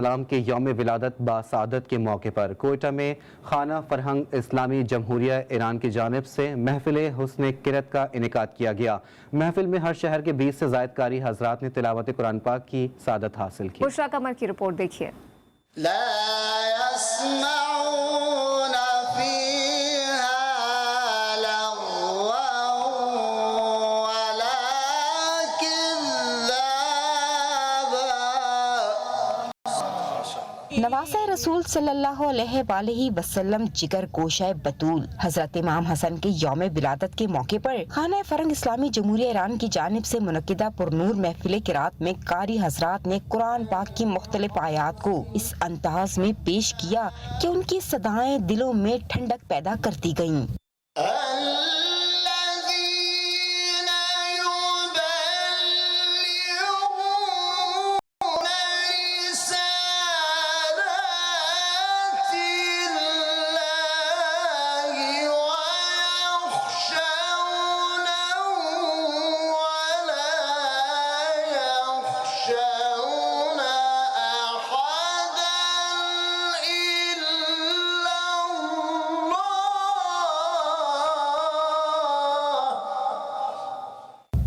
सलाम के यौम विलादत बासादत के मौके पर कोयटा में खाना फरहंग इस्लामी जमहूरिया ईरान की जानिब से महफिल हुस्न किरत का इनेकाद किया गया। महफिल में हर शहर के 20 से ज़ायद कारी हजरात ने तिलावत कुरान पाक की सादत हासिल की। बुशरा कमर की रिपोर्ट देखिए। नवासा रसूल सल्लल्लाहु अलैहि वसल्लम जिगर गोशाए बतूल हजरत इमाम हसन के यौम विलादत के मौके पर खाना फरंग इस्लामी जमहूरिया ईरान की जानिब से मुनक्किदा पुरनूर महफिल किरात में कारी हजरात ने कुरान पाक की मुख्तलिफ आयात को इस अंदाज में पेश किया कि उनकी सदाएं दिलों में ठंडक पैदा करती गयीं।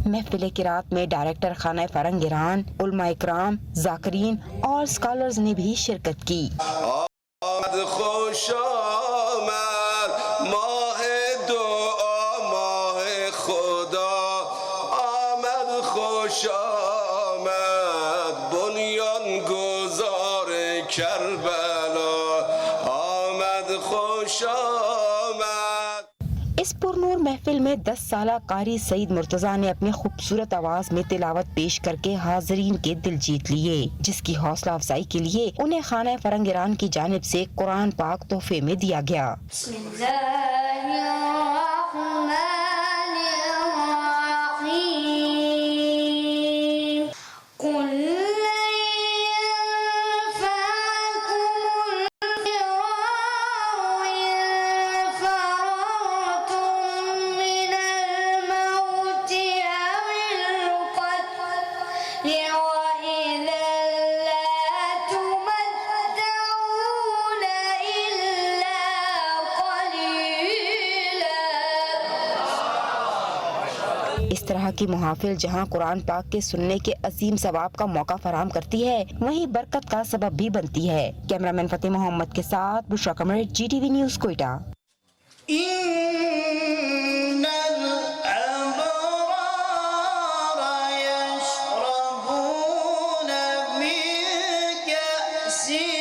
महफिल किरात में डायरेक्टर खाना फरंग ईरान, उलमा इकराम, जाकिरीन और स्कॉलर्स ने भी शिरकत की। इस पुरनूर महफिल में 10 साला कारी सईद मुर्तजा ने अपनी खूबसूरत आवाज में तिलावत पेश करके हाजरीन के दिल जीत लिए, जिसकी हौसला अफजाई के लिए उन्हें खाना फरंग ईरान की जानिब से कुरान पाक तोहफे में दिया गया। इस तरह की मुहाफिल जहां कुरान पाक के सुनने के अजीम सवाब का मौका फराहम करती है, वहीं बरकत का सबब भी बनती है। कैमरामैन फतेह मोहम्मद के साथ बुशरा कमर, GTV न्यूज़, कोयटा। See